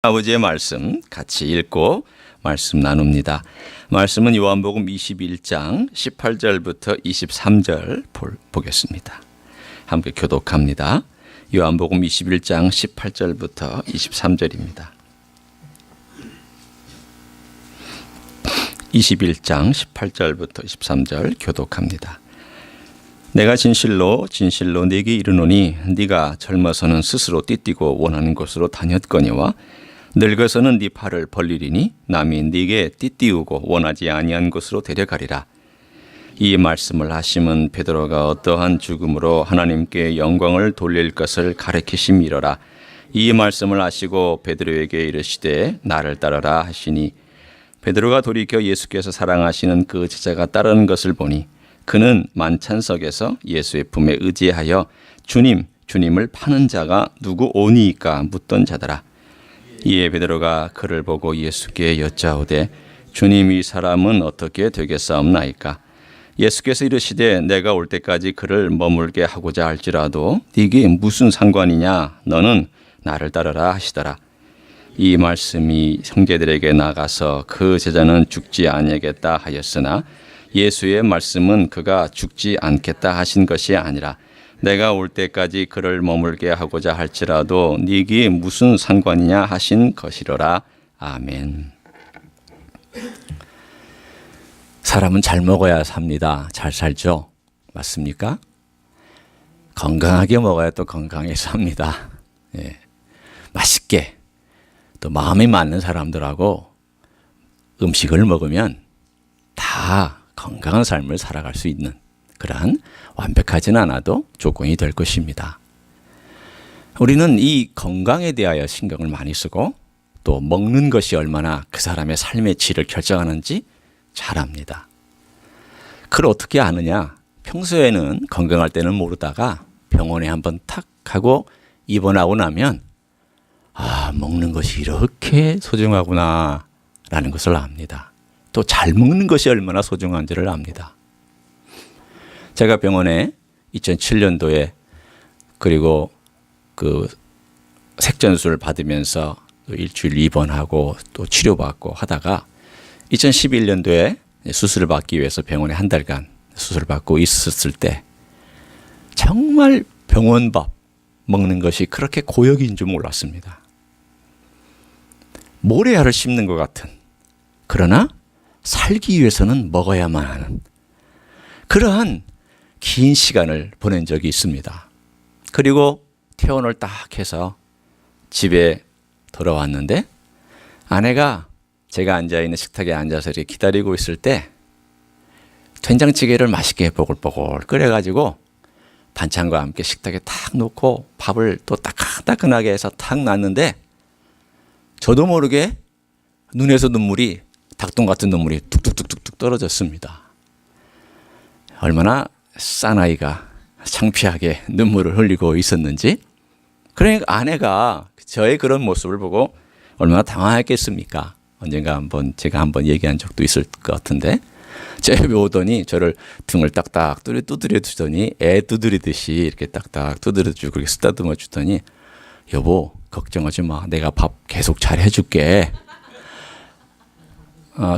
아버지의 말씀 같이 읽고 말씀 나눕니다. 말씀은 요한복음 21장 18절부터 23절 보겠습니다. 함께 교독합니다. 요한복음 21장 18절부터 23절입니다. 21장 18절부터 23절 교독합니다. 내가 진실로 네게 이르노니 네가 젊어서는 스스로 띠띠고 원하는 곳으로 다녔거니와 늙어서는 네 팔을 벌리리니 남이 네게 띠띠우고 원하지 아니한 곳으로 데려가리라. 이 말씀을 하심은 베드로가 어떠한 죽음으로 하나님께 영광을 돌릴 것을 가리키심이로라. 이 말씀을 하시고 베드로에게 이르시되 나를 따르라 하시니 베드로가 돌이켜 예수께서 사랑하시는 그 제자가 따르는 것을 보니 그는 만찬석에서 예수의 품에 의지하여 주님을 파는 자가 누구 오니이까 묻던 자더라. 이에 베드로가 그를 보고 예수께 여짜오되 주님, 이 사람은 어떻게 되겠사옵나이까? 예수께서 이르시되 내가 올 때까지 그를 머물게 하고자 할지라도 네게 무슨 상관이냐? 너는 나를 따르라 하시더라. 이 말씀이 형제들에게 나가서 그 제자는 죽지 아니하겠다 하였으나 예수의 말씀은 그가 죽지 않겠다 하신 것이 아니라 내가 올 때까지 그를 머물게 하고자 할지라도 네게 무슨 상관이냐 하신 것이로라. 아멘. 사람은 잘 먹어야 삽니다. 잘 살죠? 맞습니까? 건강하게 먹어야 또 건강하게 삽니다. 예. 맛있게 또 마음에 맞는 사람들하고 음식을 먹으면 다 건강한 삶을 살아갈 수 있는 그러한 완벽하지는 않아도 조건이 될 것입니다. 우리는 이 건강에 대하여 신경을 많이 쓰고 또 먹는 것이 얼마나 그 사람의 삶의 질을 결정하는지 잘 압니다. 그걸 어떻게 아느냐? 평소에는 건강할 때는 모르다가 병원에 한번 탁 하고 입원하고 나면 먹는 것이 이렇게 소중하구나 라는 것을 압니다. 또 잘 먹는 것이 얼마나 소중한지를 압니다. 제가 병원에 2007년도에 그리고 그 색전수를 받으면서 일주일 입원하고 또 치료받고 하다가 2011년도에 수술을 받기 위해서 병원에 한 달간 수술을 받고 있었을 때 정말 병원 밥 먹는 것이 그렇게 고역인 줄 몰랐습니다. 모래알을 씹는 것 같은, 그러나 살기 위해서는 먹어야만 하는 그러한 긴 시간을 보낸 적이 있습니다. 그리고 퇴원을 딱 해서 집에 돌아왔는데 아내가 제가 앉아있는 식탁에 앉아서 이렇게 기다리고 있을 때 된장찌개를 맛있게 보글보글 끓여가지고 반찬과 함께 식탁에 탁 놓고 밥을 또 따끈따끈하게 해서 탁 놨는데 저도 모르게 눈에서 눈물이, 닭똥 같은 눈물이 뚝뚝뚝뚝 떨어졌습니다. 얼마나 사나이가 창피하게 눈물을 흘리고 있었는지. 그러니까 아내가 저의 그런 모습을 보고 얼마나 당황했겠습니까? 언젠가 제가 한번 얘기한 적도 있을 것 같은데 제 옆에 오더니 저를 등을 딱딱 두드려 주더니 애 두드리듯이 이렇게 딱딱 두드려 주고 그렇게 쓰다듬어 주더니 여보, 걱정하지 마. 내가 밥 계속 잘 해줄게.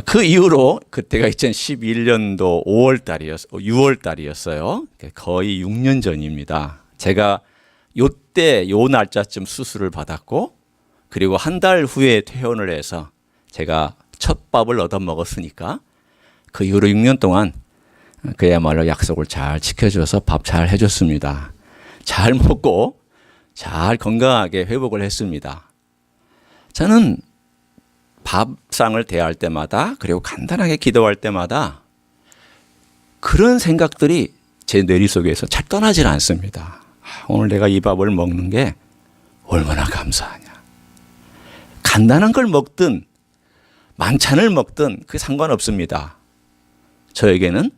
그 이후로 그때가 2011년도 6월 달이었어요. 거의 6년 전입니다. 제가 요 날짜쯤 수술을 받았고 그리고 한 달 후에 퇴원을 해서 제가 첫 밥을 얻어 먹었으니까 그 이후로 6년 동안 그야말로 약속을 잘 지켜줘서 밥 잘 해줬습니다. 잘 먹고 잘 건강하게 회복을 했습니다. 저는 밥상을 대할 때마다 그리고 간단하게 기도할 때마다 그런 생각들이 제 뇌리 속에서 잘 떠나질 않습니다. 오늘 내가 이 밥을 먹는 게 얼마나 감사하냐. 간단한 걸 먹든 만찬을 먹든 그게 상관없습니다. 저에게는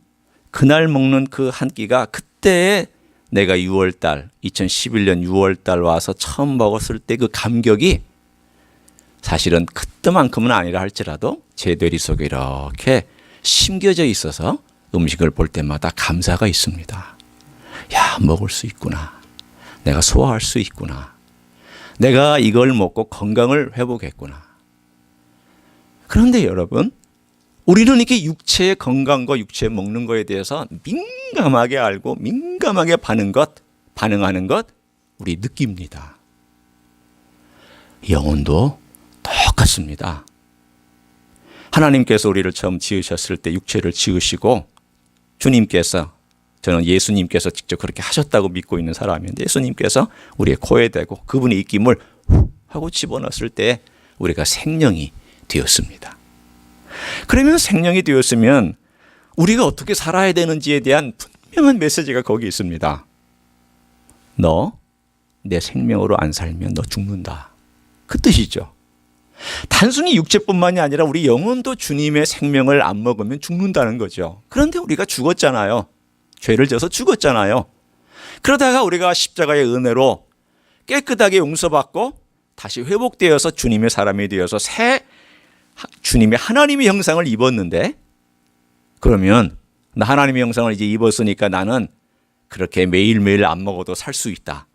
그날 먹는 그 한 끼가 그때의 내가 2011년 6월달 와서 처음 먹었을 때 그 감격이 사실은 그때만큼은 아니라 할지라도 제 뇌리 속에 이렇게 심겨져 있어서 음식을 볼 때마다 감사가 있습니다. 야, 먹을 수 있구나. 내가 소화할 수 있구나. 내가 이걸 먹고 건강을 회복했구나. 그런데 여러분, 우리는 이렇게 육체의 건강과 육체 먹는 거에 대해서 민감하게 알고 민감하게 반응하는 것 우리 느낍니다. 영혼도 똑같습니다. 하나님께서 우리를 처음 지으셨을 때 육체를 지으시고 주님께서, 저는 예수님께서 직접 그렇게 하셨다고 믿고 있는 사람인데, 예수님께서 우리의 코에 대고 그분의 입김을 후 하고 집어넣었을 때 우리가 생명이 되었습니다. 그러면 생명이 되었으면 우리가 어떻게 살아야 되는지에 대한 분명한 메시지가 거기 있습니다. 너 내 생명으로 안 살면 너 죽는다. 그 뜻이죠. 단순히 육체뿐만이 아니라 우리 영혼도 주님의 생명을 안 먹으면 죽는다는 거죠. 그런데 우리가 죽었잖아요. 죄를 져서 죽었잖아요. 그러다가 우리가 십자가의 은혜로 깨끗하게 용서받고 다시 회복되어서 주님의 사람이 되어서 새 주님의 하나님의 형상을 입었는데, 그러면 나 하나님의 형상을 이제 입었으니까 나는 그렇게 매일매일 안 먹어도 살 수 있다,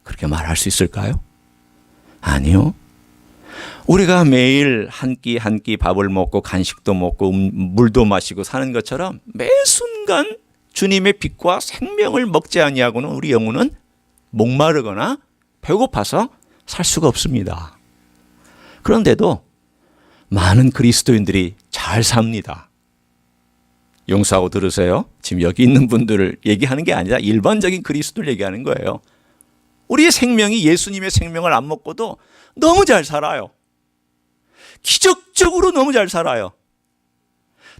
그렇게 말할 수 있을까요? 아니요. 우리가 매일 한 끼 한 끼 밥을 먹고 간식도 먹고 물도 마시고 사는 것처럼 매 순간 주님의 빛과 생명을 먹지 아니하고는 우리 영혼은 목마르거나 배고파서 살 수가 없습니다. 그런데도 많은 그리스도인들이 잘 삽니다. 용서하고 들으세요. 지금 여기 있는 분들을 얘기하는 게 아니라 일반적인 그리스도를 얘기하는 거예요. 우리의 생명이 예수님의 생명을 안 먹고도 너무 잘 살아요. 기적적으로 너무 잘 살아요.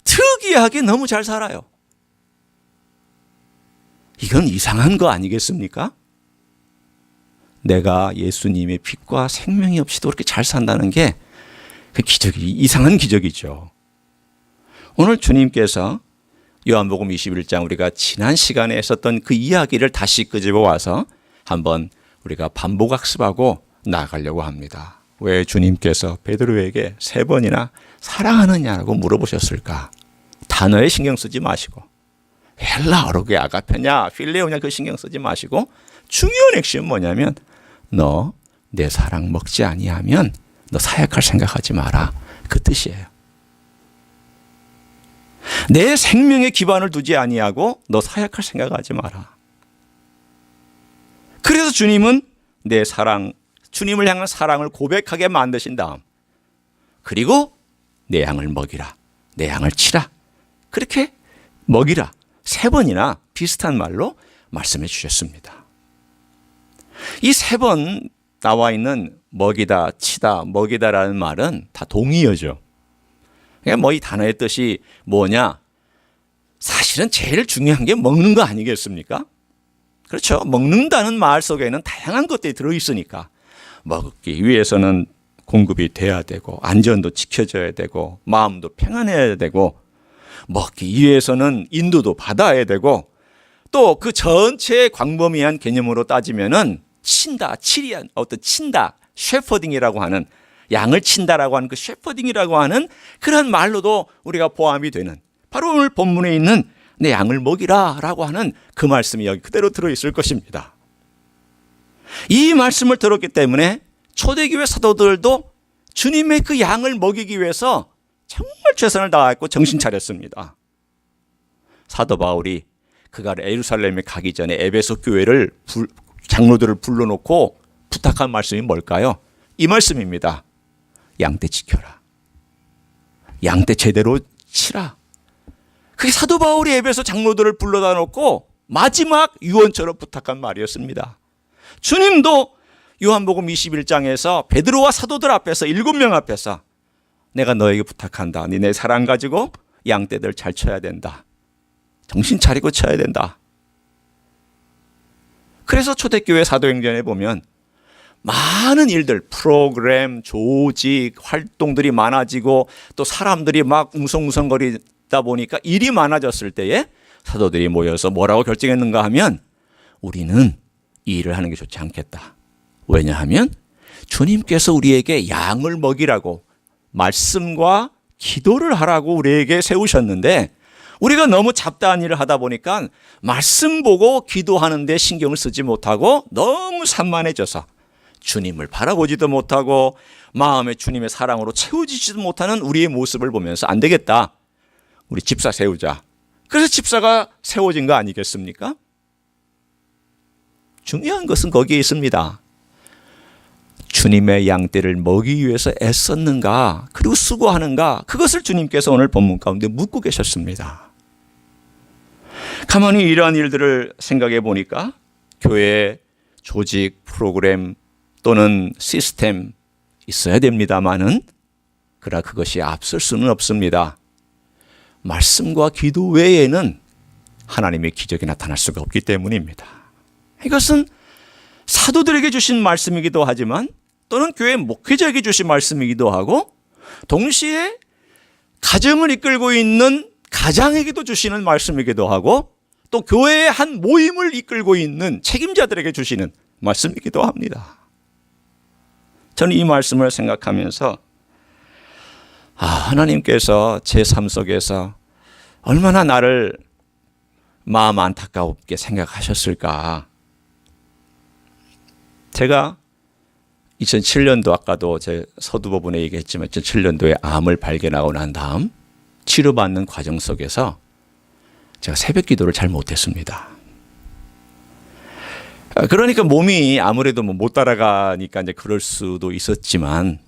특이하게 너무 잘 살아요. 이건 이상한 거 아니겠습니까? 내가 예수님의 빛과 생명이 없이도 그렇게 잘 산다는 게 그 기적이, 이상한 기적이죠. 오늘 주님께서 요한복음 21장 우리가 지난 시간에 했었던 그 이야기를 다시 끄집어 와서 한번 우리가 반복학습하고 나아가려고 합니다. 왜 주님께서 베드로에게 3번이나 사랑하느냐라고 물어보셨을까? 단어에 신경 쓰지 마시고, 헬라어로 그게 아가페냐 필레오냐 그 신경 쓰지 마시고, 중요한 핵심은 뭐냐면 너 내 사랑 먹지 아니하면 너 사역할 생각하지 마라, 그 뜻이에요. 내 생명에 기반을 두지 아니하고 너 사역할 생각하지 마라. 그래서 주님은 내 사랑, 주님을 향한 사랑을 고백하게 만드신 다음, 그리고 내 양을 먹이라, 내 양을 치라, 그렇게 먹이라 3번이나 비슷한 말로 말씀해 주셨습니다. 이 3번 나와 있는 먹이다, 치다, 먹이다라는 말은 다 동의어죠. 그러니까 뭐 이 단어의 뜻이 뭐냐? 사실은 제일 중요한 게 먹는 거 아니겠습니까? 그렇죠. 먹는다는 말 속에는 다양한 것들이 들어있으니까 먹기 위해서는 공급이 돼야 되고, 안전도 지켜져야 되고, 마음도 평안해야 되고, 먹기 위해서는 인도도 받아야 되고, 또 그 전체의 광범위한 개념으로 따지면은 친다, 치리한, 친다, 셰퍼딩이라고 하는, 양을 친다라고 하는 그 셰퍼딩이라고 하는 그런 말로도 우리가 포함이 되는, 바로 오늘 본문에 있는 내 양을 먹이라 라고 하는 그 말씀이 여기 그대로 들어있을 것입니다. 이 말씀을 들었기 때문에 초대교회 사도들도 주님의 그 양을 먹이기 위해서 정말 최선을 다했고 정신 차렸습니다. 사도 바울이 그가 예루살렘에 가기 전에 에베소 교회를 장로들을 불러놓고 부탁한 말씀이 뭘까요? 이 말씀입니다. 양떼 지켜라. 양떼 제대로 치라. 그게 사도 바울이 에베소 장로들을 불러다 놓고 마지막 유언처럼 부탁한 말이었습니다. 주님도 요한복음 21장에서 베드로와 사도들 앞에서 7명 앞에서 내가 너에게 부탁한다. 네 사랑 가지고 양떼들 잘 쳐야 된다. 정신 차리고 쳐야 된다. 그래서 초대교회 사도행전에 보면 많은 일들, 프로그램, 조직, 활동들이 많아지고 또 사람들이 막 웅성웅성거리다 보니까 일이 많아졌을 때에 사도들이 모여서 뭐라고 결정했는가 하면 우리는 이 일을 하는 게 좋지 않겠다. 왜냐하면 주님께서 우리에게 양을 먹이라고 말씀과 기도를 하라고 우리에게 세우셨는데 우리가 너무 잡다한 일을 하다 보니까 말씀 보고 기도하는 데 신경을 쓰지 못하고 너무 산만해져서 주님을 바라보지도 못하고 마음에 주님의 사랑으로 채워지지도 못하는 우리의 모습을 보면서 안 되겠다, 우리 집사 세우자. 그래서 집사가 세워진 거 아니겠습니까? 중요한 것은 거기에 있습니다. 주님의 양떼를 먹이기 위해서 애썼는가, 그리고 수고하는가, 그것을 주님께서 오늘 본문 가운데 묻고 계셨습니다. 가만히 이러한 일들을 생각해 보니까 교회 조직, 프로그램 또는 시스템 있어야 됩니다마는, 그러나 그것이 앞설 수는 없습니다. 말씀과 기도 외에는 하나님의 기적이 나타날 수가 없기 때문입니다. 이것은 사도들에게 주신 말씀이기도 하지만, 또는 교회 목회자에게 주신 말씀이기도 하고, 동시에 가정을 이끌고 있는 가장에게도 주시는 말씀이기도 하고, 또 교회의 한 모임을 이끌고 있는 책임자들에게 주시는 말씀이기도 합니다. 저는 이 말씀을 생각하면서 하나님께서 제 삶 속에서 얼마나 나를 마음 안타깝게 생각하셨을까. 제가 2007년도, 아까도 제 서두 부분에 얘기했지만 2007년도에 암을 발견하고 난 다음 치료받는 과정 속에서 제가 새벽 기도를 잘 못했습니다. 그러니까 몸이 아무래도 못 따라가니까 이제 그럴 수도 있었지만,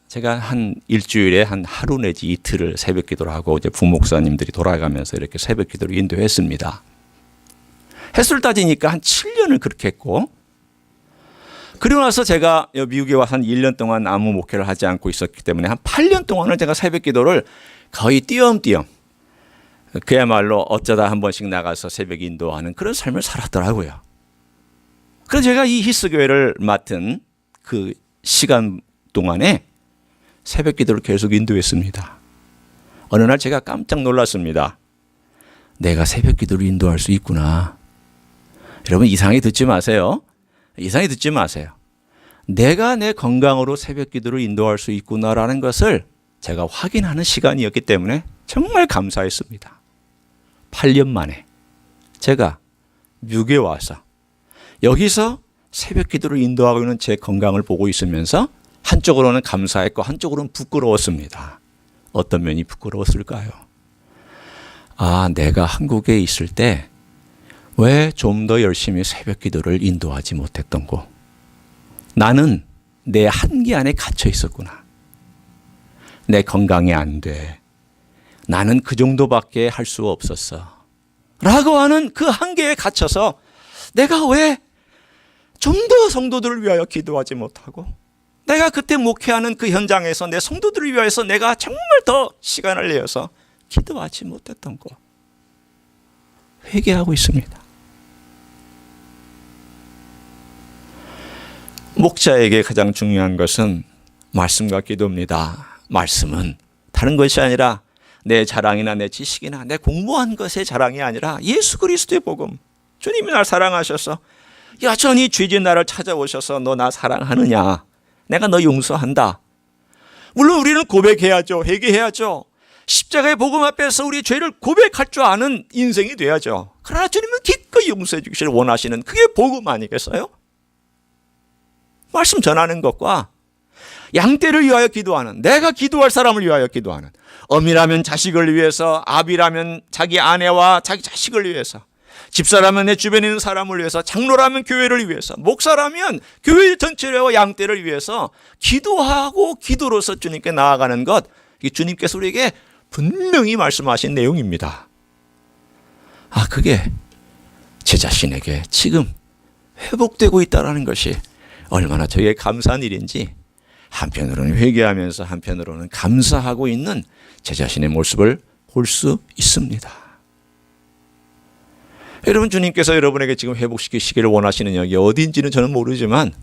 제가 한 일주일에 한 하루 내지 이틀을 새벽 기도를 하고 이제 부목사님들이 돌아가면서 이렇게 새벽 기도를 인도했습니다. 횟수를 따지니까 한 7년을 그렇게 했고, 그리고 나서 제가 미국에 와서 한 1년 동안 아무 목회를 하지 않고 있었기 때문에 한 8년 동안을 제가 새벽 기도를 거의 띄엄띄엄, 그야말로 어쩌다 한 번씩 나가서 새벽 인도하는 그런 삶을 살았더라고요. 그래서 제가 이 히스교회를 맡은 그 시간 동안에 새벽 기도를 계속 인도했습니다. 어느 날 제가 깜짝 놀랐습니다. 내가 새벽 기도를 인도할 수 있구나. 여러분, 이상하게 듣지 마세요. 이상하게 듣지 마세요. 내가 내 건강으로 새벽 기도를 인도할 수 있구나라는 것을 제가 확인하는 시간이었기 때문에 정말 감사했습니다. 8년 만에 제가 미국에 와서 여기서 새벽 기도를 인도하고 있는 제 건강을 보고 있으면서 한쪽으로는 감사했고 한쪽으로는 부끄러웠습니다. 어떤 면이 부끄러웠을까요? 내가 한국에 있을 때 왜 좀 더 열심히 새벽 기도를 인도하지 못했던고. 나는 내 한계 안에 갇혀 있었구나. 내 건강이 안 돼. 나는 그 정도밖에 할 수 없었어. 라고 하는 그 한계에 갇혀서 내가 왜 좀 더 성도들을 위하여 기도하지 못하고, 내가 그때 목회하는 그 현장에서 내 성도들을 위하여서 내가 정말 더 시간을 내어서 기도하지 못했던 거 회개하고 있습니다. 목자에게 가장 중요한 것은 말씀과 기도입니다. 말씀은 다른 것이 아니라 내 자랑이나 내 지식이나 내 공부한 것의 자랑이 아니라 예수 그리스도의 복음. 주님이 날 사랑하셔서 여전히 죄진 나를 찾아오셔서 너 나 사랑하느냐, 내가 너 용서한다. 물론 우리는 고백해야죠. 회개해야죠. 십자가의 복음 앞에서 우리 죄를 고백할 줄 아는 인생이 돼야죠. 그러나 주님은 기꺼이 용서해 주기를 원하시는, 그게 복음 아니겠어요? 말씀 전하는 것과 양떼를 위하여 기도하는, 내가 기도할 사람을 위하여 기도하는, 어미라면 자식을 위해서, 아비라면 자기 아내와 자기 자식을 위해서, 집사라면 내 주변에 있는 사람을 위해서, 장로라면 교회를 위해서, 목사라면 교회 전체와 양떼를 위해서 기도하고 기도로서 주님께 나아가는 것, 이게 주님께서 우리에게 분명히 말씀하신 내용입니다. 그게 제 자신에게 지금 회복되고 있다는 것이 얼마나 저에게 감사한 일인지, 한편으로는 회개하면서 한편으로는 감사하고 있는 제 자신의 모습을 볼 수 있습니다. 여러분, 주님께서 여러분에게 지금 회복시키시기를 원하시는 여기 어딘지는 저는 모르지만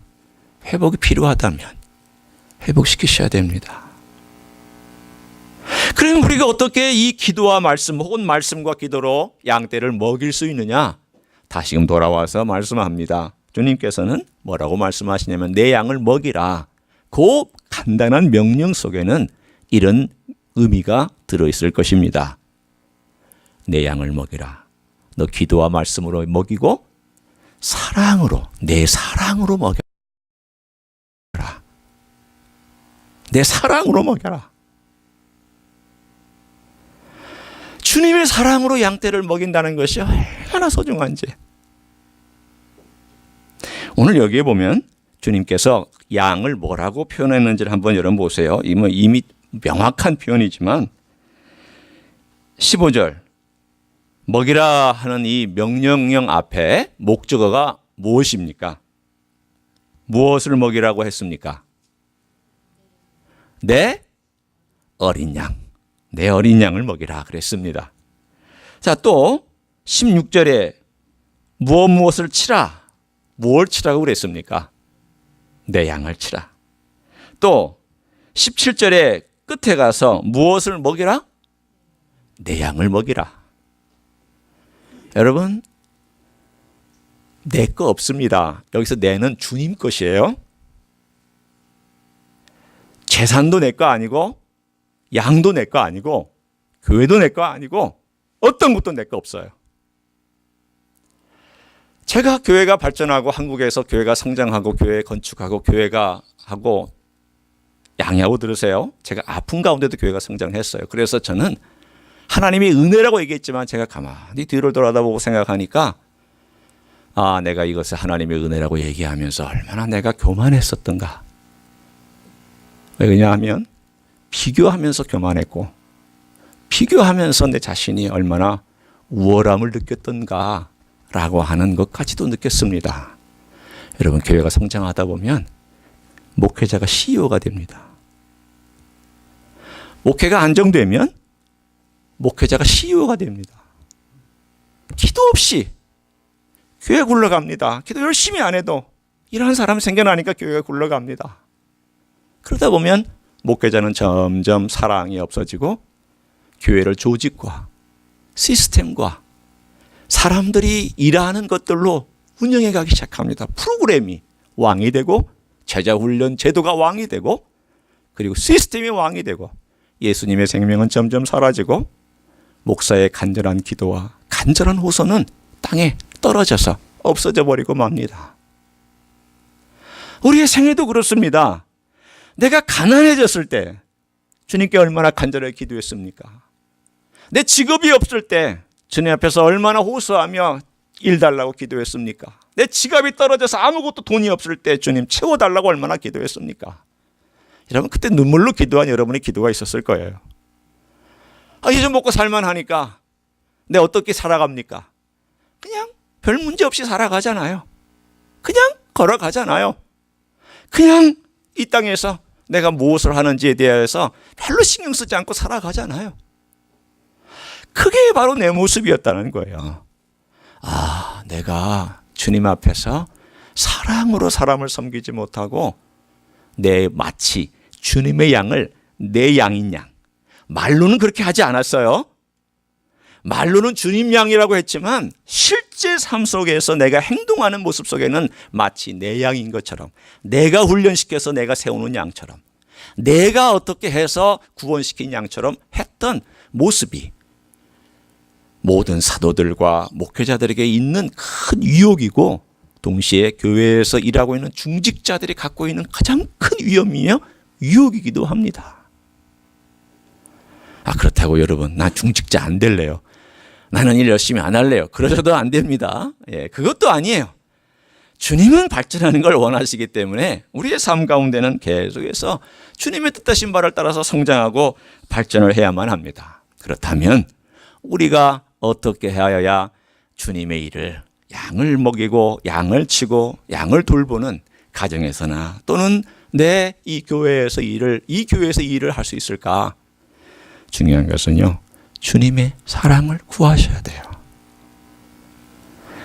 회복이 필요하다면 회복시키셔야 됩니다. 그럼 우리가 어떻게 이 기도와 말씀 혹은 말씀과 기도로 양떼를 먹일 수 있느냐? 다시금 돌아와서 말씀합니다. 주님께서는 뭐라고 말씀하시냐면 내 양을 먹이라. 그 간단한 명령 속에는 이런 의미가 들어있을 것입니다. 내 양을 먹이라. 너 기도와 말씀으로 먹이고 사랑으로, 내 사랑으로 먹여. 내 사랑으로 먹여라. 주님의 사랑으로 양떼를 먹인다는 것이 얼마나 소중한지. 오늘 여기에 보면 주님께서 양을 뭐라고 표현했는지를 한번 여러분 보세요. 이미 명확한 표현이지만 15절 먹이라 하는 이 명령형 앞에 목적어가 무엇입니까? 무엇을 먹이라고 했습니까? 내 어린 양. 내 어린 양을 먹이라 그랬습니다. 자, 또 16절에 무엇을 치라. 무엇을 치라고 그랬습니까? 내 양을 치라. 또 17절에 끝에 가서 무엇을 먹이라? 내 양을 먹이라. 여러분, 내 거 없습니다. 여기서 내는 주님 것이에요. 재산도 내 거 아니고 양도 내 거 아니고 교회도 내 거 아니고 어떤 것도 내 거 없어요. 제가 교회가 발전하고 한국에서 교회가 성장하고 교회 건축하고 교회가 하고 양해하고 들으세요. 제가 아픈 가운데도 교회가 성장했어요. 그래서 저는 하나님의 은혜라고 얘기했지만 제가 가만히 뒤를 돌아다보고 생각하니까 내가 이것을 하나님의 은혜라고 얘기하면서 얼마나 내가 교만했었던가. 왜냐하면 비교하면서 교만했고 비교하면서 내 자신이 얼마나 우월함을 느꼈던가라고 하는 것까지도 느꼈습니다. 여러분, 교회가 성장하다 보면 목회자가 CEO가 됩니다. 목회가 안정되면 목회자가 CEO가 됩니다. 기도 없이 교회 굴러갑니다. 기도 열심히 안 해도 이러한 사람이 생겨나니까 교회가 굴러갑니다. 그러다 보면 목회자는 점점 사랑이 없어지고 교회를 조직과 시스템과 사람들이 일하는 것들로 운영해 가기 시작합니다. 프로그램이 왕이 되고 제자훈련 제도가 왕이 되고 그리고 시스템이 왕이 되고 예수님의 생명은 점점 사라지고 목사의 간절한 기도와 간절한 호소는 땅에 떨어져서 없어져 버리고 맙니다. 우리의 생애도 그렇습니다. 내가 가난해졌을 때 주님께 얼마나 간절하게 기도했습니까? 내 직업이 없을 때 주님 앞에서 얼마나 호소하며 일 달라고 기도했습니까? 내 지갑이 떨어져서 아무것도 돈이 없을 때 주님 채워달라고 얼마나 기도했습니까? 여러분, 그때 눈물로 기도한 여러분의 기도가 있었을 거예요. 이 좀 먹고 살만하니까 내 어떻게 살아갑니까? 그냥 별 문제 없이 살아가잖아요. 그냥 걸어가잖아요. 그냥 이 땅에서 내가 무엇을 하는지에 대해서 별로 신경 쓰지 않고 살아가잖아요. 그게 바로 내 모습이었다는 거예요. 내가 주님 앞에서 사랑으로 사람을 섬기지 못하고 마치 주님의 양을 내 양인 양. 말로는 그렇게 하지 않았어요. 말로는 주님 양이라고 했지만 실제 삶 속에서 내가 행동하는 모습 속에는 마치 내 양인 것처럼, 내가 훈련시켜서 내가 세우는 양처럼, 내가 어떻게 해서 구원시킨 양처럼 했던 모습이 모든 사도들과 목회자들에게 있는 큰 유혹이고 동시에 교회에서 일하고 있는 중직자들이 갖고 있는 가장 큰 위험이며 유혹이기도 합니다. 그렇다고 여러분, 나 중직자 안 될래요. 나는 일 열심히 안 할래요. 그러셔도 안 됩니다. 그것도 아니에요. 주님은 발전하는 걸 원하시기 때문에 우리의 삶 가운데는 계속해서 주님의 뜻하신 바를 따라서 성장하고 발전을 해야만 합니다. 그렇다면 우리가 어떻게 하여야 주님의 일을, 양을 먹이고 양을 치고 양을 돌보는 가정에서나 또는 내 이 교회에서 일을 할 수 있을까? 중요한 것은요, 주님의 사랑을 구하셔야 돼요.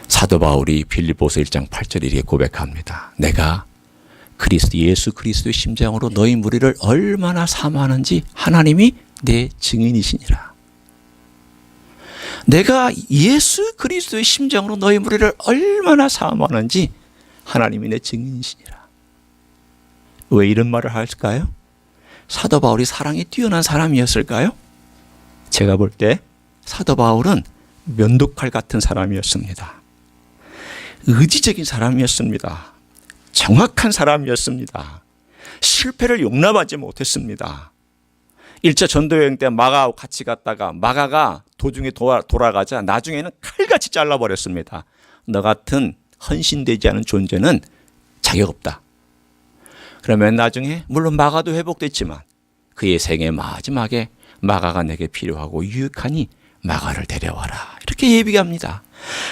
사도 바울이 빌립보서 1장 8절 이렇게 고백합니다. 내가 예수 그리스도의 심장으로 너희 무리를 얼마나 사모하는지 하나님이 내 증인이시니라. 내가 예수 그리스도의 심장으로 너희 무리를 얼마나 사모하는지 하나님이 내 증인이시니라. 왜 이런 말을 할까요? 사도 바울이 사랑이 뛰어난 사람이었을까요? 제가 볼 때 사도 바울은 면도칼 같은 사람이었습니다. 의지적인 사람이었습니다. 정확한 사람이었습니다. 실패를 용납하지 못했습니다. 1차 전도여행 때 마가하고 같이 갔다가 마가가 도중에 돌아가자 나중에는 칼같이 잘라버렸습니다. 너 같은 헌신되지 않은 존재는 자격 없다. 그러면 나중에 물론 마가도 회복됐지만 그의 생애 마지막에 마가가 내게 필요하고 유익하니 마가를 데려와라. 이렇게 예비합니다.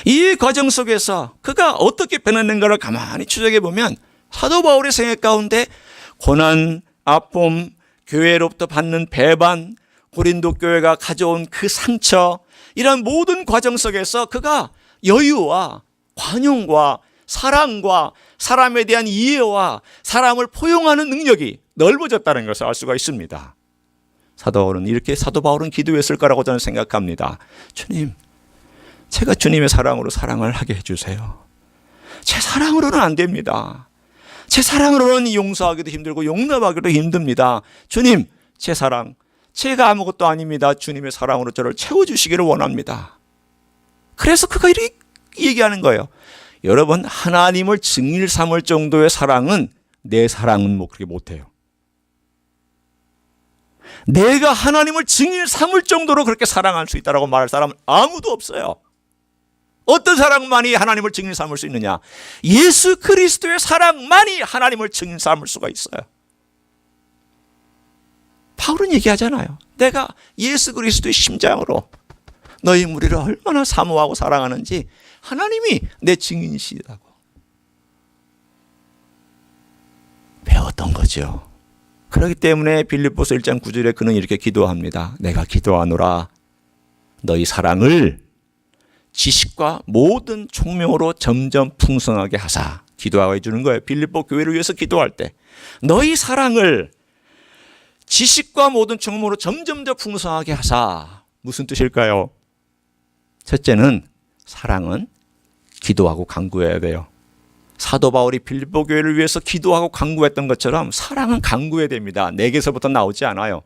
이 과정 속에서 그가 어떻게 변했는가를 가만히 추적해 보면 사도 바울의 생애 가운데 고난, 아픔, 교회로부터 받는 배반, 고린도 교회가 가져온 그 상처, 이런 모든 과정 속에서 그가 여유와 관용과 사랑과 사람에 대한 이해와 사람을 포용하는 능력이 넓어졌다는 것을 알 수가 있습니다. 사도 바울은 기도했을 거라고 저는 생각합니다. 주님, 제가 주님의 사랑으로 사랑을 하게 해주세요. 제 사랑으로는 안 됩니다. 제 사랑으로는 용서하기도 힘들고 용납하기도 힘듭니다. 주님, 제 사랑, 제가 아무것도 아닙니다. 주님의 사랑으로 저를 채워주시기를 원합니다. 그래서 그가 이렇게 얘기하는 거예요. 여러분, 하나님을 증인 삼을 정도의 사랑은 내 사랑은 뭐 그렇게 못해요. 내가 하나님을 증인 삼을 정도로 그렇게 사랑할 수 있다고 말할 사람은 아무도 없어요. 어떤 사랑만이 하나님을 증인 삼을 수 있느냐? 예수 그리스도의 사랑만이 하나님을 증인 삼을 수가 있어요. 바울은 얘기하잖아요. 내가 예수 그리스도의 심장으로 너희 무리를 얼마나 사모하고 사랑하는지 하나님이 내 증인이시다고 배웠던 거죠. 그렇기 때문에 빌립보서 1장 9절에 그는 이렇게 기도합니다. 내가 기도하노라 너희 사랑을 지식과 모든 총명으로 점점 풍성하게 하사. 기도하고 해주는 거예요. 빌립보 교회를 위해서 기도할 때 너희 사랑을 지식과 모든 총명으로 점점 더 풍성하게 하사. 무슨 뜻일까요? 첫째는 사랑은 기도하고 간구해야 돼요. 사도 바울이 빌립보 교회를 위해서 기도하고 간구했던 것처럼 사랑은 간구해야 됩니다. 내게서부터 나오지 않아요.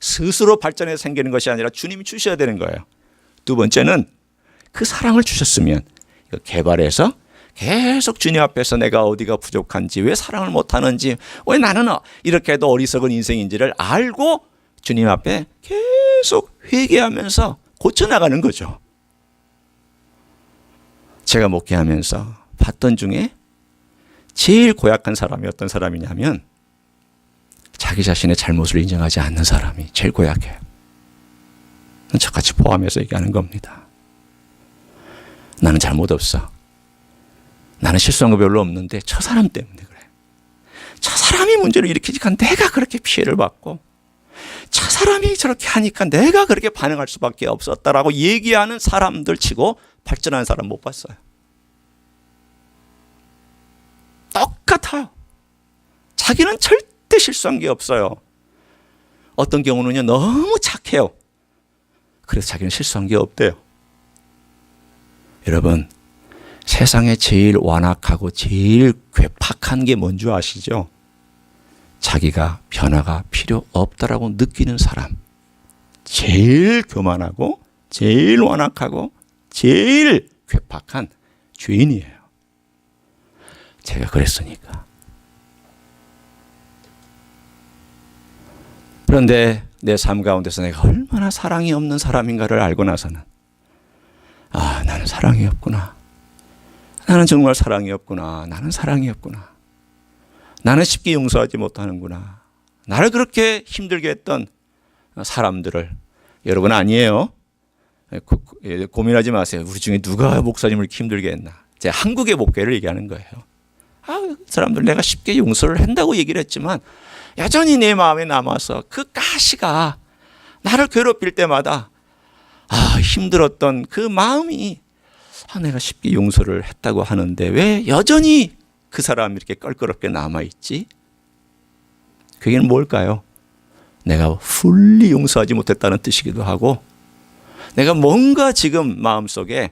스스로 발전해서 생기는 것이 아니라 주님이 주셔야 되는 거예요. 두 번째는 그 사랑을 주셨으면 개발해서 계속 주님 앞에서 내가 어디가 부족한지, 왜 사랑을 못하는지, 왜 나는 이렇게 해도 어리석은 인생인지를 알고 주님 앞에 계속 회개하면서 고쳐나가는 거죠. 제가 목회하면서 봤던 중에 제일 고약한 사람이 어떤 사람이냐면 자기 자신의 잘못을 인정하지 않는 사람이 제일 고약해요. 저같이 포함해서 얘기하는 겁니다. 나는 잘못 없어. 나는 실수한 거 별로 없는데 저 사람 때문에 그래. 저 사람이 문제를 일으키니까 내가 그렇게 피해를 받고 저 사람이 저렇게 하니까 내가 그렇게 반응할 수밖에 없었다라고 얘기하는 사람들 치고 발전하는 사람 못 봤어요. 똑같아요. 자기는 절대 실수한 게 없어요. 어떤 경우는요 너무 착해요. 그래서 자기는 실수한 게 없대요. 여러분, 세상에 제일 완악하고 제일 괴팍한 게 뭔지 아시죠? 자기가 변화가 필요 없다라고 느끼는 사람. 제일 교만하고 제일 완악하고 제일 괴팍한 죄인이에요. 제가 그랬으니까. 그런데 내 삶 가운데서 내가 얼마나 사랑이 없는 사람인가를 알고 나서는 아, 나는 사랑이 없구나. 나는 정말 사랑이 없구나. 나는 사랑이 없구나. 나는 쉽게 용서하지 못하는구나. 나를 그렇게 힘들게 했던 사람들을, 여러분 아니에요. 고민하지 마세요. 우리 중에 누가 목사님을 힘들게 했나. 제가 한국의 목회를 얘기하는 거예요. 아, 사람들 내가 쉽게 용서를 한다고 얘기를 했지만 여전히 내 마음에 남아서 그 가시가 나를 괴롭힐 때마다 힘들었던 그 마음이 내가 쉽게 용서를 했다고 하는데 왜 여전히 그 사람이 이렇게 껄끄럽게 남아있지? 그게 뭘까요? 내가 fully 용서하지 못했다는 뜻이기도 하고 내가 뭔가 지금 마음속에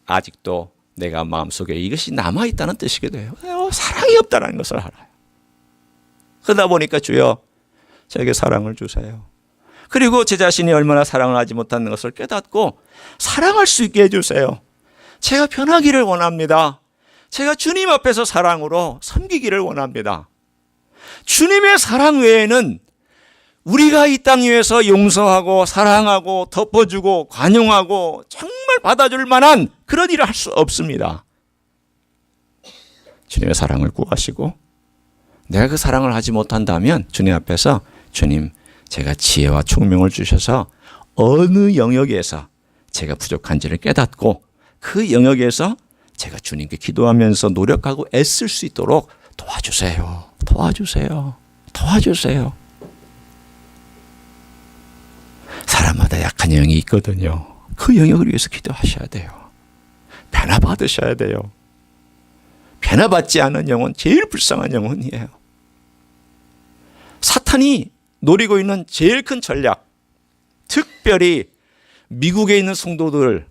아직도 내가 마음속에 이것이 남아있다는 뜻이기도 해요. 사랑이 없다는 것을 알아요. 그러다 보니까 주여 저에게 사랑을 주세요. 그리고 제 자신이 얼마나 사랑을 하지 못하는 것을 깨닫고 사랑할 수 있게 해주세요. 제가 변하기를 원합니다. 제가 주님 앞에서 사랑으로 섬기기를 원합니다. 주님의 사랑 외에는 우리가 이 땅 위에서 용서하고 사랑하고 덮어주고 관용하고 정말 받아줄 만한 그런 일을 할 수 없습니다. 주님의 사랑을 구하시고 내가 그 사랑을 하지 못한다면 주님 앞에서 주님, 제가 지혜와 총명을 주셔서 어느 영역에서 제가 부족한지를 깨닫고 그 영역에서 제가 주님께 기도하면서 노력하고 애쓸 수 있도록 도와주세요. 도와주세요. 도와주세요. 사람마다 약한 영역이 있거든요. 그 영역을 위해서 기도하셔야 돼요. 변화받으셔야 돼요. 변화받지 않은 영혼, 제일 불쌍한 영혼이에요. 사탄이 노리고 있는 제일 큰 전략, 특별히 미국에 있는 성도들에게,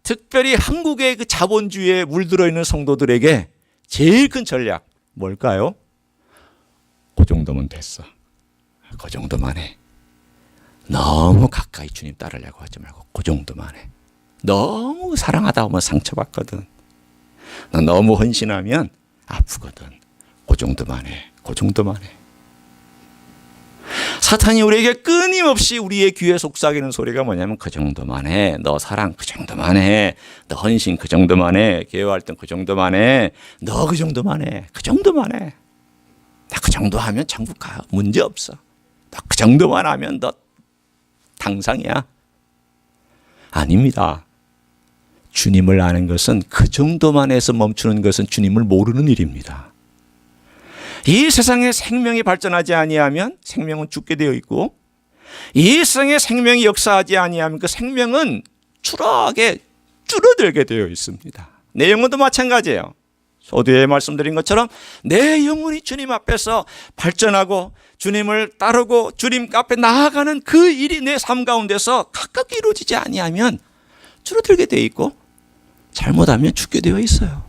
특별히 한국의 그 자본주의에 물들어 있는 성도들에게 제일 큰 전략 뭘까요? 그 정도면 됐어. 그 정도만 해. 너무 가까이 주님 따르려고 하지 말고 그 정도만 해. 너무 사랑하다 보면 상처받거든. 너 너무 헌신하면 아프거든. 그 정도만 해. 그 정도만 해. 사탄이 우리에게 끊임없이 우리의 귀에 속삭이는 소리가 뭐냐면 그 정도만 해. 너 사랑 그 정도만 해. 너 헌신 그 정도만 해. 교회활동 그 정도만 해. 너 그 정도만 해. 그 정도만 해. 나 그 정도 하면 천국 가. 문제 없어. 너 그 정도만 하면 너 당상이야. 아닙니다. 주님을 아는 것은 그 정도만 해서 멈추는 것은 주님을 모르는 일입니다. 이 세상에 생명이 발전하지 아니하면 생명은 죽게 되어 있고, 이 세상에 생명이 역사하지 아니하면 그 생명은 추락하게 줄어들게 되어 있습니다. 내 영혼도 마찬가지예요. 서두에 말씀드린 것처럼 내 영혼이 주님 앞에서 발전하고 주님을 따르고 주님 앞에 나아가는 그 일이 내 삶 가운데서 가깝게 이루어지지 아니하면 줄어들게 되어 있고, 잘못하면 죽게 되어 있어요.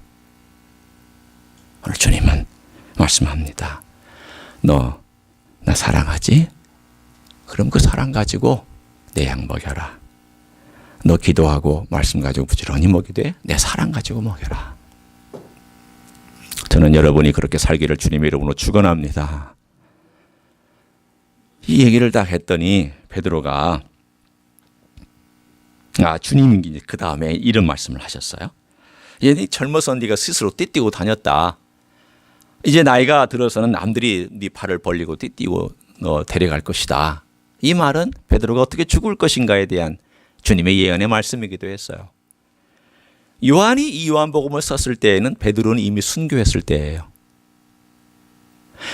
오늘 주님은 말씀합니다. 너 나 사랑하지? 그럼 그 사랑 가지고 내 양 먹여라. 너 기도하고 말씀 가지고 부지런히 먹이되 내 사랑 가지고 먹여라. 저는 여러분이 그렇게 살기를 주님의 이름으로 축원합니다. 이 얘기를 다 했더니 베드로가 주님이 그 다음에 이런 말씀을 하셨어요. 얘네 젊어서 네가 스스로 띠뛰고 다녔다. 이제 나이가 들어서는 남들이 네 팔을 벌리고 띠뛰고 너 데려갈 것이다. 이 말은 베드로가 어떻게 죽을 것인가에 대한 주님의 예언의 말씀이기도 했어요. 요한이 이 요한복음을 썼을 때에는 베드로는 이미 순교했을 때예요.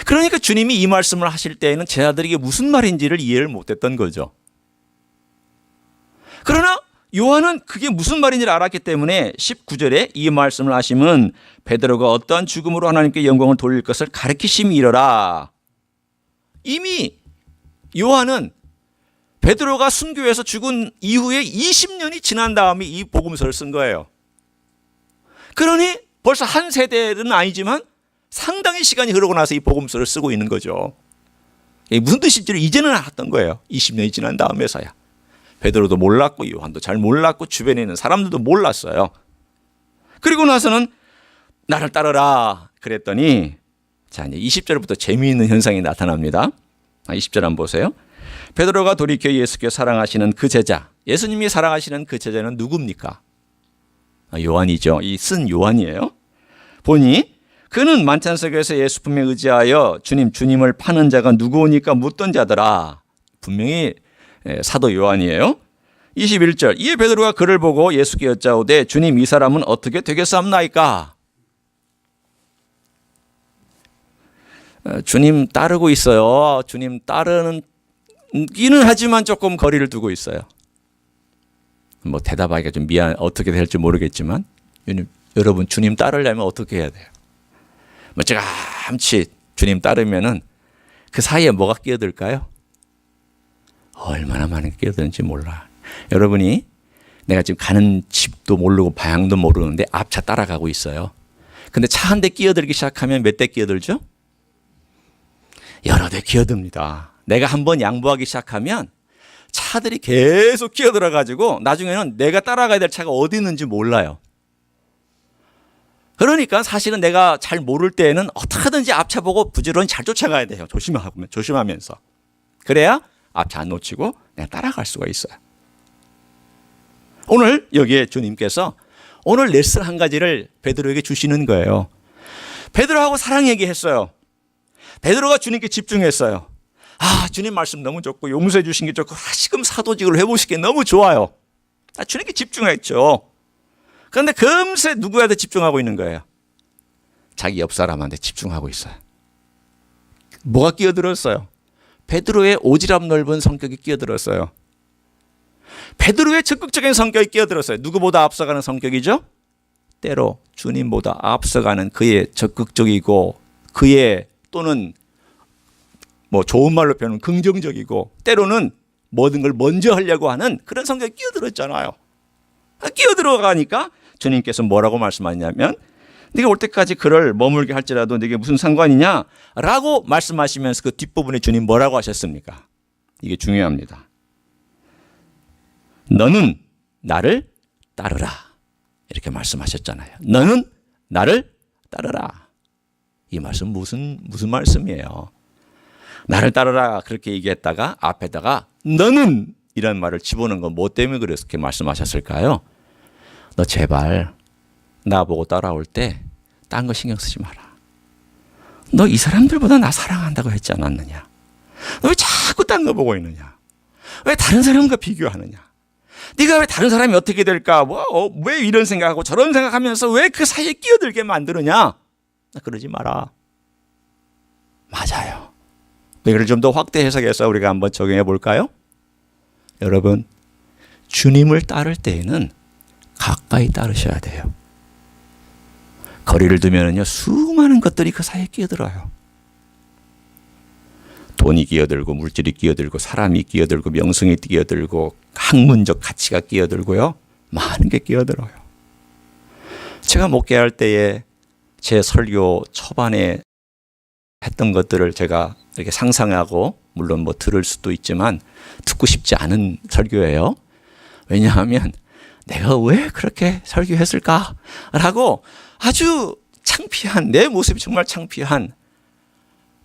그러니까 주님이 이 말씀을 하실 때에는 제자들에게 무슨 말인지를 이해를 못했던 거죠. 그러나 요한은 그게 무슨 말인지를 알았기 때문에 19절에 이 말씀을 하시면 베드로가 어떠한 죽음으로 하나님께 영광을 돌릴 것을 가르치심이 이르라. 이미 요한은 베드로가 순교해서 죽은 이후에 20년이 지난 다음에 이 복음서를 쓴 거예요. 그러니 벌써 한 세대는 아니지만 상당히 시간이 흐르고 나서 이 복음서를 쓰고 있는 거죠. 이게 무슨 뜻인지를 이제는 알았던 거예요. 20년이 지난 다음에서야. 베드로도 몰랐고 요한도 잘 몰랐고 주변에 있는 사람들도 몰랐어요. 그리고 나서는 나를 따르라 그랬더니 자 이제 20절부터 재미있는 현상이 나타납니다. 20절 한번 보세요. 베드로가 돌이켜 예수께 사랑하시는 그 제자, 예수님이 사랑하시는 그 제자는 누굽니까? 요한이죠. 이 쓴 요한이에요. 보니 그는 만찬석에서 예수 품에 의지하여 주님을 파는 자가 누구오니까 묻던 자더라. 분명히 사도 요한이에요. 21절 이에 베드로가 그를 보고 예수께 여짜오되 주님 이 사람은 어떻게 되겠사옵나이까? 주님 따르고 있어요. 주님 따르기는 하지만 조금 거리를 두고 있어요. 뭐 대답하기가 좀 어떻게 될지 모르겠지만 여러분 주님 따르려면 어떻게 해야 돼요? 멀찌감치 주님 따르면은 그 사이에 뭐가 끼어들까요? 얼마나 많은 게 끼어드는지 몰라. 여러분이 내가 지금 가는 집도 모르고 방향도 모르는데 앞차 따라가고 있어요. 근데 차 한 대 끼어들기 시작하면 몇 대 끼어들죠? 여러 대 끼어듭니다. 내가 한번 양보하기 시작하면 차들이 계속 끼어들어 가지고 나중에는 내가 따라가야 될 차가 어디 있는지 몰라요. 그러니까 사실은 내가 잘 모를 때에는 어떻게든지 앞차 보고 부지런히 잘 쫓아가야 돼요. 조심하면서. 그래야 앞차 안 놓치고 내가 따라갈 수가 있어요. 오늘 여기에 주님께서 오늘 레슨 한 가지를 베드로에게 주시는 거예요. 베드로하고 사랑 얘기했어요. 베드로가 주님께 집중했어요. 주님 말씀 너무 좋고 용서해 주신 게 좋고 다시금 사도직을 해보시기 너무 좋아요. 주님께 집중했죠. 그런데 금세 누구한테 집중하고 있는 거예요? 자기 옆 사람한테 집중하고 있어요. 뭐가 끼어들었어요? 베드로의 오지랖 넓은 성격이 끼어들었어요. 베드로의 적극적인 성격이 끼어들었어요. 누구보다 앞서가는 성격이죠? 때로 주님보다 앞서가는 그의 적극적이고 그의 또는 좋은 말로 표현하면 긍정적이고 때로는 모든 걸 먼저 하려고 하는 그런 성격이 끼어들었잖아요. 끼어들어가니까 주님께서 뭐라고 말씀하냐면 네가 올 때까지 그를 머물게 할지라도 네게 무슨 상관이냐 라고 말씀하시면서 그 뒷부분에 주님 뭐라고 하셨습니까? 이게 중요합니다. 너는 나를 따르라 이렇게 말씀하셨잖아요. 너는 나를 따르라. 이 말씀 무슨 말씀이에요? 나를 따르라 그렇게 얘기했다가 앞에다가 너는 이런 말을 집어넣은 건 뭐 때문에 그렇게 말씀하셨을까요? 너 제발 나보고 따라올 때 딴 거 신경 쓰지 마라. 너 이 사람들보다 나 사랑한다고 했지 않았느냐? 너 왜 자꾸 딴 거 보고 있느냐? 왜 다른 사람과 비교하느냐? 네가 왜 다른 사람이 어떻게 될까? 왜 이런 생각하고 저런 생각하면서 왜 그 사이에 끼어들게 만드느냐? 그러지 마라. 맞아요. 이걸 좀 더 확대 해석해서 우리가 한번 적용해 볼까요? 여러분, 주님을 따를 때에는 가까이 따르셔야 돼요. 거리를 두면은요, 수많은 것들이 그 사이에 끼어들어요. 돈이 끼어들고, 물질이 끼어들고, 사람이 끼어들고, 명성이 끼어들고, 학문적 가치가 끼어들고요. 많은 게 끼어들어요. 제가 목회할 때에 제 설교 초반에 했던 것들을 제가 이렇게 상상하고 물론 들을 수도 있지만 듣고 싶지 않은 설교예요. 왜냐하면 내가 왜 그렇게 설교했을까라고 아주 창피한 내 모습이 정말 창피한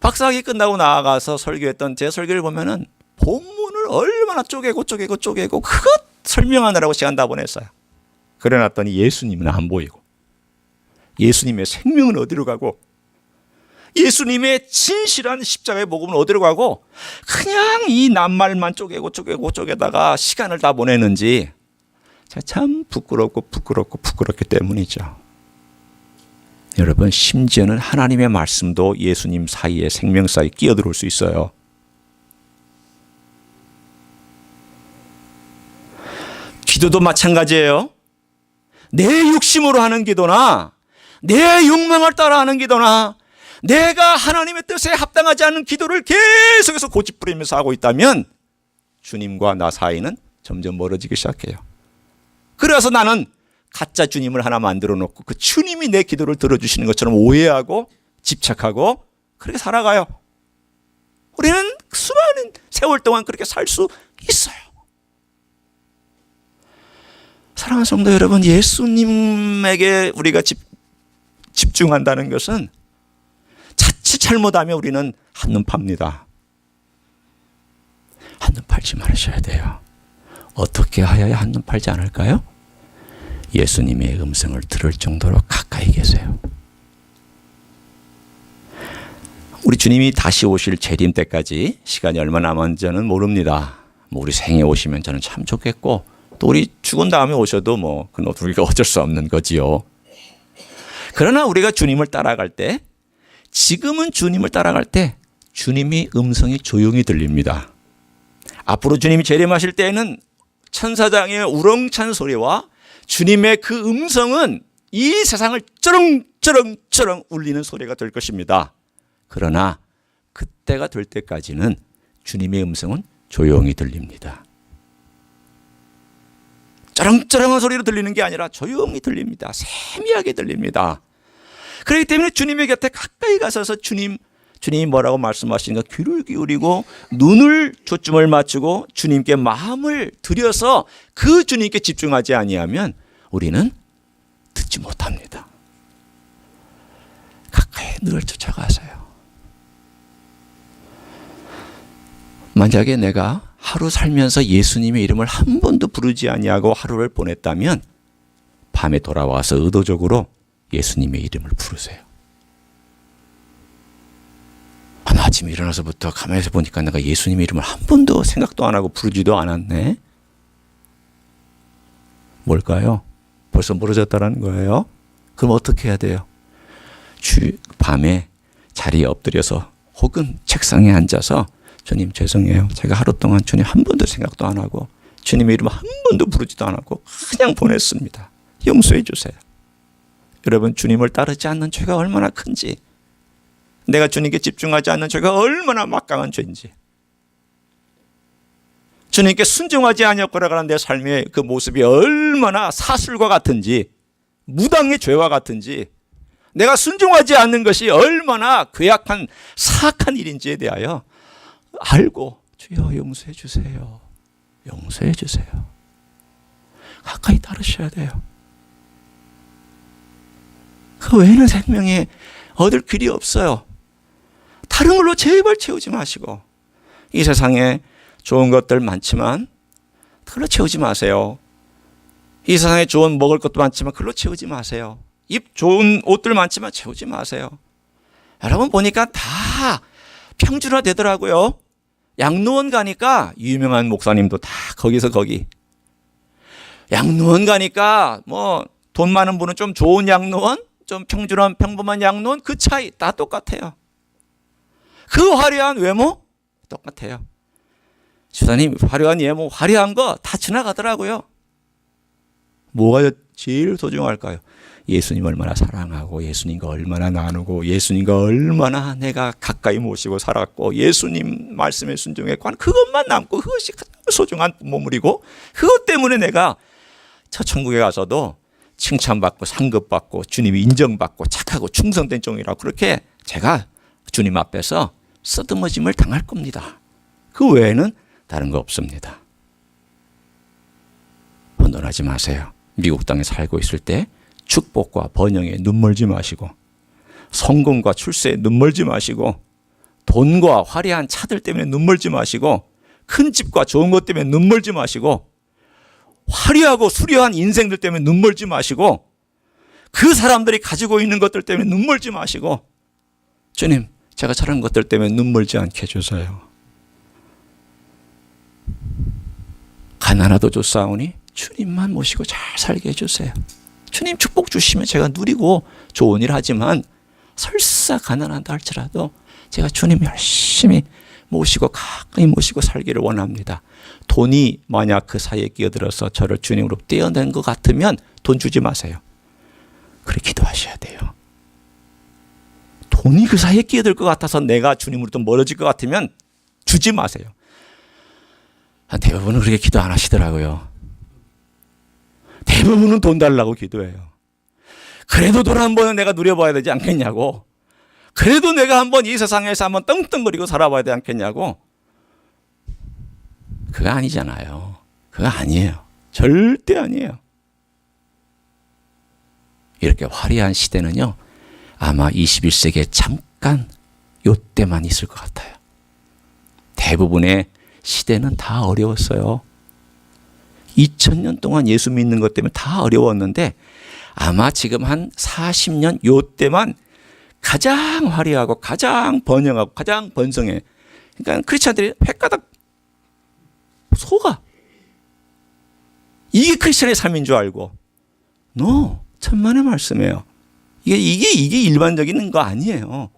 박사학위 끝나고 나가서 설교했던 제 설교를 보면은 본문을 얼마나 쪼개고 그것 설명하느라고 시간 다 보냈어요. 그래놨더니 예수님은 안 보이고 예수님의 생명은 어디로 가고 예수님의 진실한 십자가의 복음은 어디로 가고 그냥 이 낱말만 쪼개다가 시간을 다 보내는지 참 부끄럽기 때문이죠. 여러분, 심지어는 하나님의 말씀도 예수님 사이에 생명 사이에 끼어들어올 수 있어요. 기도도 마찬가지예요. 내 욕심으로 하는 기도나 내 욕망을 따라하는 기도나 내가 하나님의 뜻에 합당하지 않은 기도를 계속해서 고집부리면서 하고 있다면 주님과 나 사이는 점점 멀어지기 시작해요. 그래서 나는 가짜 주님을 하나 만들어 놓고 그 주님이 내 기도를 들어주시는 것처럼 오해하고 집착하고 그렇게 살아가요. 우리는 수많은 세월 동안 그렇게 살 수 있어요. 사랑하는 성도 여러분, 예수님에게 우리가 집중한다는 것은 자칫 잘못하면 우리는 한눈 팝니다. 한눈 팔지 말으셔야 돼요. 어떻게 하여야 한눈 팔지 않을까요? 예수님의 음성을 들을 정도로 가까이 계세요. 우리 주님이 다시 오실 재림 때까지 시간이 얼마 남았는지는 모릅니다. 우리 생에 오시면 저는 참 좋겠고 또 우리 죽은 다음에 오셔도 그건 우리가 어쩔 수 없는 거지요. 그러나 우리가 주님을 따라갈 때 지금은 주님을 따라갈 때 주님이 음성이 조용히 들립니다. 앞으로 주님이 재림하실 때에는 천사장의 우렁찬 소리와 주님의 그 음성은 이 세상을 쩌렁쩌렁 울리는 소리가 될 것입니다. 그러나 그때가 될 때까지는 주님의 음성은 조용히 들립니다. 쩌렁쩌렁한 소리로 들리는 게 아니라 조용히 들립니다. 세미하게 들립니다. 그렇기 때문에 주님의 곁에 가까이 가서서 주님이 뭐라고 말씀하시는가 귀를 기울이고 눈을 초점을 맞추고 주님께 마음을 들여서 그 주님께 집중하지 아니하면 우리는 듣지 못합니다. 가까이 늘 쫓아가세요. 만약에 내가 하루 살면서 예수님의 이름을 한 번도 부르지 아니하고 하루를 보냈다면 밤에 돌아와서 의도적으로 예수님의 이름을 부르세요. 나 아침에 일어나서부터 가만히 보니까 내가 예수님의 이름을 한 번도 생각도 안 하고 부르지도 않았네. 뭘까요? 벌써 멀어졌다는 거예요. 그럼 어떻게 해야 돼요? 밤에 자리에 엎드려서 혹은 책상에 앉아서 주님 죄송해요. 제가 하루 동안 주님 한 번도 생각도 안 하고 주님의 이름 한 번도 부르지도 않았고 그냥 보냈습니다. 용서해 주세요. 여러분, 주님을 따르지 않는 죄가 얼마나 큰지, 내가 주님께 집중하지 않는 죄가 얼마나 막강한 죄인지, 주님께 순종하지 아니하고라가는 내 삶의 그 모습이 얼마나 사슬과 같은지, 무당의 죄와 같은지, 내가 순종하지 않는 것이 얼마나 괴악한 사악한 일인지에 대하여 알고 주여 용서해 주세요. 용서해 주세요. 가까이 따르셔야 돼요. 그 외에는 생명에 얻을 길이 없어요. 다른 걸로 제발 채우지 마시고, 이 세상에 좋은 것들 많지만 그걸로 채우지 마세요. 이 세상에 좋은 먹을 것도 많지만 그걸로 채우지 마세요. 입 좋은 옷들 많지만 채우지 마세요. 여러분 보니까 다 평준화 되더라고요. 양로원 가니까 유명한 목사님도 다 거기서 거기. 양로원 가니까 뭐 돈 많은 분은 좀 좋은 양로원, 좀 평준한 평범한 양로원, 그 차이 다 똑같아요. 그 화려한 외모 똑같아요. 주사님 화려한 외모, 화려한 거 다 지나가더라고요. 뭐가 제일 소중할까요? 예수님 얼마나 사랑하고, 예수님과 얼마나 나누고, 예수님과 얼마나 내가 가까이 모시고 살았고, 예수님 말씀에 순종에 관한 그것만 남고, 그것이 가장 소중한 보물이고, 그것 때문에 내가 저 천국에 가서도 칭찬받고 상급받고 주님이 인정받고 착하고 충성된 종이라고 그렇게 제가 주님 앞에서 쓰드머짐을 당할 겁니다. 그 외에는 다른 거 없습니다. 혼돈하지 마세요. 미국 땅에 살고 있을 때 축복과 번영에 눈멀지 마시고, 성공과 출세에 눈멀지 마시고, 돈과 화려한 차들 때문에 눈멀지 마시고, 큰 집과 좋은 것 때문에 눈멀지 마시고, 화려하고 수려한 인생들 때문에 눈멀지 마시고, 그 사람들이 가지고 있는 것들 때문에 눈멀지 마시고, 주님 제가 저런 것들 때문에 눈멀지 않게 해주세요. 가난하도 좋사오니 주님만 모시고 잘 살게 해주세요. 주님 축복 주시면 제가 누리고 좋은 일 하지만, 설사 가난하다 할지라도 제가 주님 열심히 모시고 가까이 모시고 살기를 원합니다. 돈이 만약 그 사이에 끼어들어서 저를 주님으로 떼어낸 것 같으면 돈 주지 마세요. 그렇게 기도하셔야 돼요. 돈이 그 사이에 끼어들 것 같아서 내가 주님으로부터 멀어질 것 같으면 주지 마세요. 대부분은 그렇게 기도 안 하시더라고요. 대부분은 돈 달라고 기도해요. 그래도 돈 한 번은 내가 누려봐야 되지 않겠냐고. 그래도 내가 한번 이 세상에서 한번 떵떵거리고 살아봐야 되지 않겠냐고. 그거 아니잖아요. 그거 아니에요. 절대 아니에요. 이렇게 화려한 시대는요, 아마 21세기에 잠깐 요때만 있을 것 같아요. 대부분의 시대는 다 어려웠어요. 2000년 동안 예수 믿는 것 때문에 다 어려웠는데, 아마 지금 한 40년 요때만 가장 화려하고 가장 번영하고 가장 번성해. 그러니까 크리스찬들이 횟가닥 속아. 이게 크리스찬의 삶인 줄 알고. No, 천만의 말씀이에요. 이게 일반적인 거 아니에요.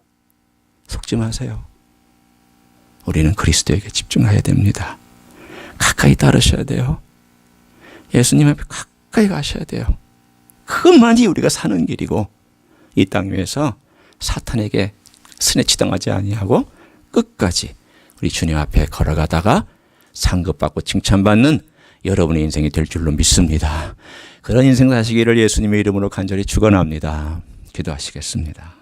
속지 마세요. 우리는 그리스도에게 집중해야 됩니다. 가까이 따르셔야 돼요. 예수님 앞에 가까이 가셔야 돼요. 그것만이 우리가 사는 길이고, 이 땅 위에서 사탄에게 스네치당하지 아니하고 끝까지 우리 주님 앞에 걸어가다가 상급받고 칭찬받는 여러분의 인생이 될 줄로 믿습니다. 그런 인생 사시기를 예수님의 이름으로 간절히 축원합니다. 기도하시겠습니다.